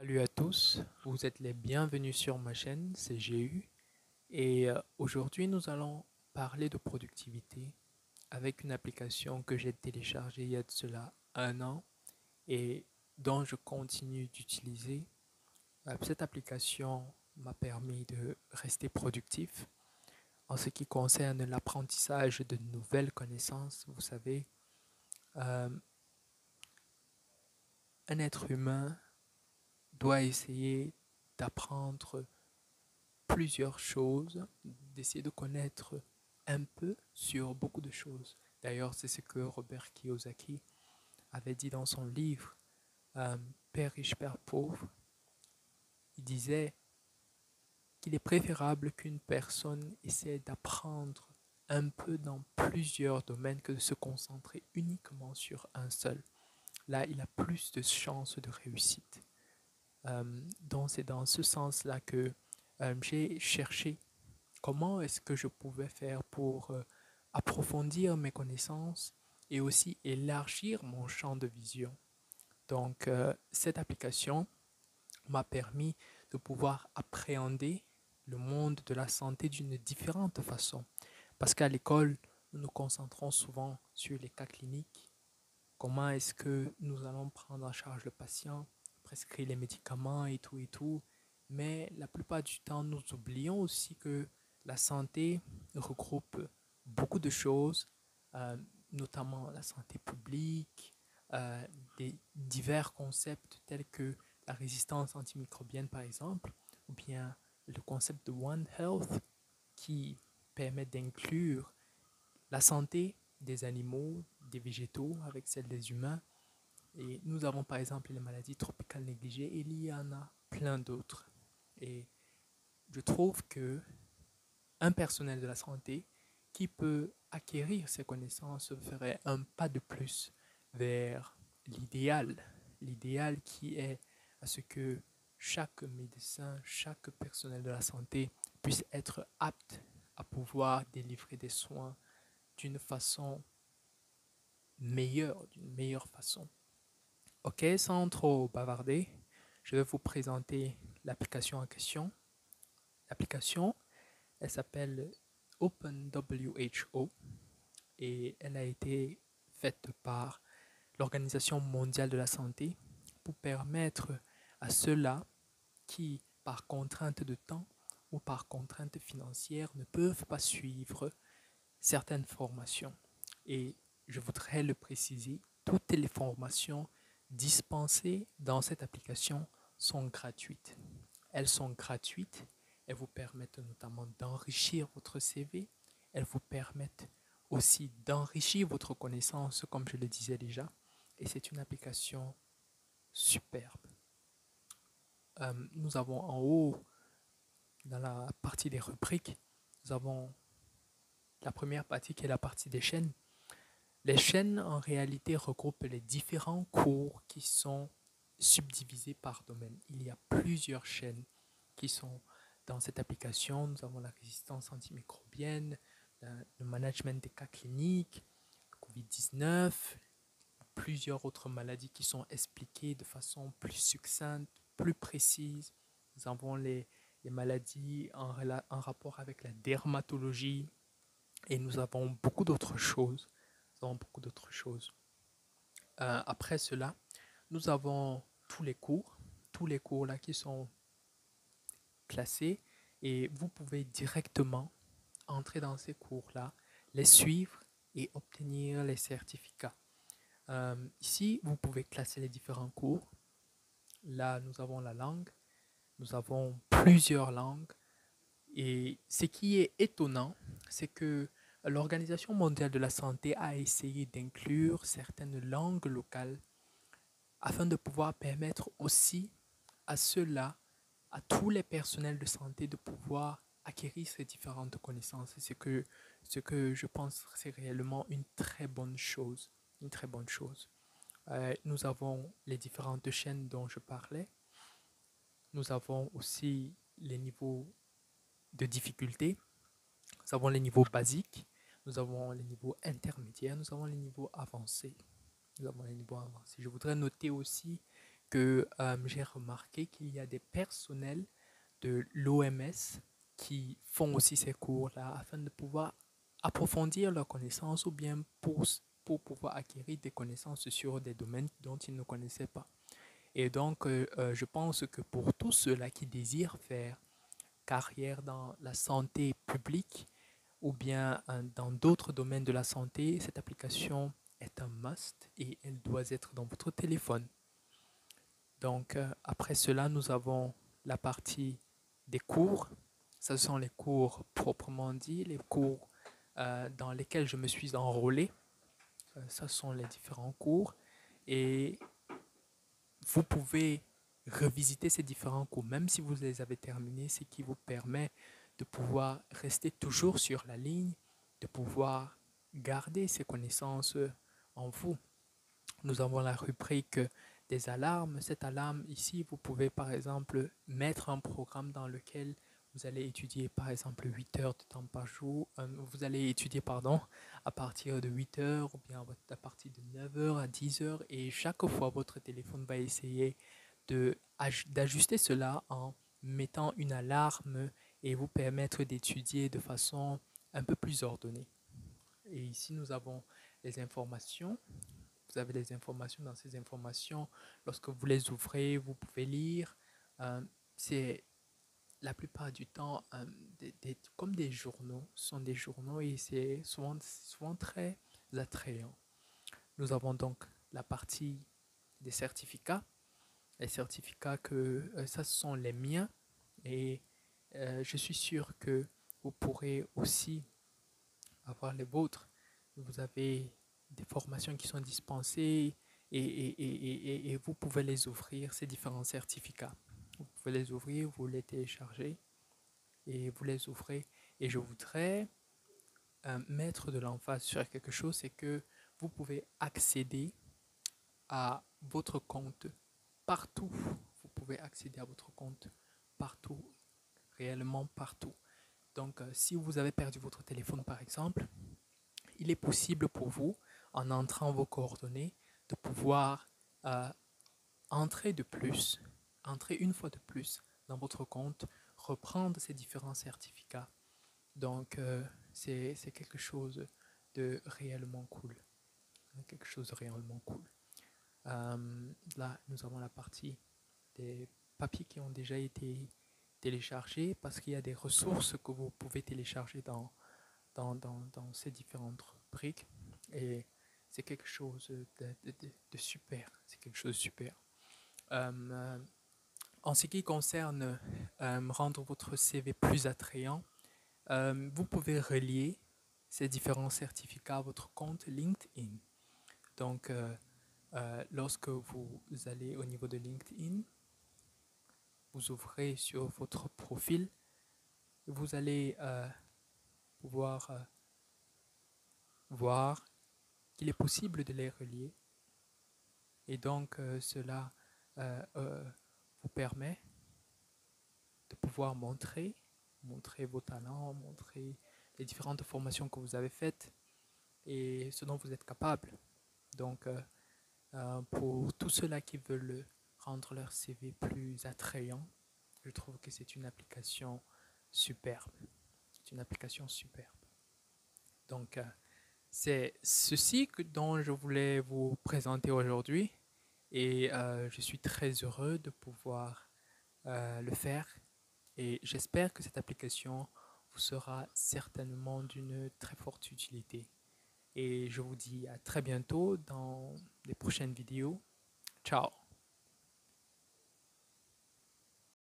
Salut à tous, vous êtes les bienvenus sur ma chaîne, c'est GU. Et aujourd'hui, nous allons parler de productivité avec une application que j'ai téléchargée il y a de cela un an et dont je continue d'utiliser. Cette application m'a permis de rester productif en ce qui concerne l'apprentissage de nouvelles connaissances. Vous savez, euh, un être humain doit essayer d'apprendre plusieurs choses, d'essayer de connaître un peu sur beaucoup de choses. D'ailleurs, c'est ce que Robert Kiyosaki avait dit dans son livre Père riche, Père pauvre. Il disait qu'il est préférable qu'une personne essaie d'apprendre un peu dans plusieurs domaines que de se concentrer uniquement sur un seul. Là, il a plus de chances de réussite. Donc, c'est dans ce sens-là que j'ai cherché comment est-ce que je pouvais faire pour approfondir mes connaissances et aussi élargir mon champ de vision. Donc, cette application m'a permis de pouvoir appréhender le monde de la santé d'une différente façon. Parce qu'à l'école, nous nous concentrons souvent sur les cas cliniques. Comment est-ce que nous allons prendre en charge le patient, prescrire les médicaments et tout et tout. Mais la plupart du temps, nous oublions aussi que la santé regroupe beaucoup de choses, euh, notamment la santé publique, des divers concepts tels que la résistance antimicrobienne, par exemple, ou bien le concept de One Health qui permet d'inclure la santé des animaux, des végétaux avec celle des humains. Et nous avons par exemple les maladies tropicales négligées et il y en a plein d'autres. Et je trouve que un personnel de la santé qui peut acquérir ces connaissances ferait un pas de plus vers l'idéal. L'idéal qui est à ce que chaque médecin, chaque personnel de la santé puisse être apte à pouvoir délivrer des soins d'une façon meilleure, d'une meilleure façon. Ok, sans trop bavarder, je vais vous présenter l'application en question. L'application, elle s'appelle OpenWHO et elle a été faite par l'Organisation mondiale de la santé pour permettre à ceux-là qui, par contrainte de temps ou par contrainte financière, ne peuvent pas suivre certaines formations. Et je voudrais le préciser, toutes les formations dispensées dans cette application sont gratuites. Elles sont gratuites, elles vous permettent notamment d'enrichir votre CV, elles vous permettent aussi d'enrichir votre connaissance, comme je le disais déjà, et c'est une application superbe. Nous avons en haut, dans la partie des rubriques, nous avons la première partie qui est la partie des chaînes. Les chaînes, en réalité, regroupent les différents cours qui sont subdivisés par domaine. Il y a plusieurs chaînes qui sont dans cette application. Nous avons la résistance antimicrobienne, le management des cas cliniques, COVID-19, plusieurs autres maladies qui sont expliquées de façon plus succincte, plus précise. Nous avons les maladies en rapport avec la dermatologie et nous avons beaucoup d'autres choses. Nous avons beaucoup d'autres choses. Après cela, nous avons tous les cours là qui sont classés et vous pouvez directement entrer dans ces cours-là, les suivre et obtenir les certificats. Ici, vous pouvez classer les différents cours. Là, nous avons la langue, nous avons plusieurs langues. Et ce qui est étonnant, c'est que l'Organisation mondiale de la santé a essayé d'inclure certaines langues locales afin de pouvoir permettre aussi à ceux-là, à tous les personnels de santé de pouvoir acquérir ces différentes connaissances. Ce que je pense c'est réellement une très bonne chose. Une très bonne chose. Nous avons les différentes chaînes dont je parlais. Nous avons aussi les niveaux de difficulté. Nous avons les niveaux basiques. Nous avons les niveaux intermédiaires. Nous avons les niveaux avancés. Nous avons les niveaux avancés. Je voudrais noter aussi que j'ai remarqué qu'il y a des personnels de l'OMS qui font aussi ces cours-là afin de pouvoir approfondir leurs connaissances ou bien pour pouvoir acquérir des connaissances sur des domaines dont ils ne connaissaient pas. Et donc, je pense que pour tous ceux-là qui désirent faire carrière dans la santé publique ou bien dans d'autres domaines de la santé, cette application est un must et elle doit être dans votre téléphone. Donc, après cela, nous avons la partie des cours. Ce sont les cours proprement dit, les cours dans lesquels je me suis enrôlé. Ce sont les différents cours. Et vous pouvez revisiter ces différents cours, même si vous les avez terminés, ce qui vous permet de pouvoir rester toujours sur la ligne, de pouvoir garder ces connaissances en vous. Nous avons la rubrique des alarmes. Cette alarme ici, vous pouvez par exemple mettre un programme dans lequel vous allez étudier par exemple 8 heures de temps par jour. Vous allez étudier, pardon, à partir de 8 heures ou bien à partir de 9 heures à 10 heures. Et chaque fois, votre téléphone va essayer d'ajuster cela en mettant une alarme et vous permettre d'étudier de façon un peu plus ordonnée. Et ici, nous avons les informations. Vous avez les informations. Dans ces informations, lorsque vous les ouvrez, vous pouvez lire. C'est la plupart du temps comme des journaux. Ce sont des journaux et c'est souvent très attrayant. Nous avons donc la partie des certificats. Les certificats ça ce sont les miens et je suis sûr que vous pourrez aussi avoir les vôtres. Vous avez des formations qui sont dispensées et vous pouvez les ouvrir, ces différents certificats. Vous pouvez les ouvrir, vous les téléchargez et vous les ouvrez. Et je voudrais mettre de l'emphase sur quelque chose, c'est que vous pouvez accéder à votre compte partout. Vous pouvez accéder à votre compte partout, réellement partout. Donc, si vous avez perdu votre téléphone, par exemple, il est possible pour vous, en entrant vos coordonnées, de pouvoir entrer une fois de plus dans votre compte, reprendre ces différents certificats. Donc, c'est quelque chose de réellement cool. Quelque chose de réellement cool. Là, nous avons la partie des papiers qui ont déjà été téléchargés parce qu'il y a des ressources que vous pouvez télécharger dans ces différentes rubriques et c'est quelque chose de super. C'est quelque chose de super. En ce qui concerne rendre votre CV plus attrayant, vous pouvez relier ces différents certificats à votre compte LinkedIn. Donc, lorsque vous allez au niveau de LinkedIn, vous ouvrez sur votre profil, vous allez pouvoir voir qu'il est possible de les relier. Et donc, cela vous permet de pouvoir montrer vos talents, montrer les différentes formations que vous avez faites et ce dont vous êtes capable. Donc, pour tous ceux-là qui veulent rendre leur CV plus attrayant, je trouve que c'est une application superbe. C'est une application superbe. Donc, c'est ceci dont je voulais vous présenter aujourd'hui et je suis très heureux de pouvoir le faire et j'espère que cette application vous sera certainement d'une très forte utilité. Et je vous dis à très bientôt dans les prochaines vidéos. Ciao!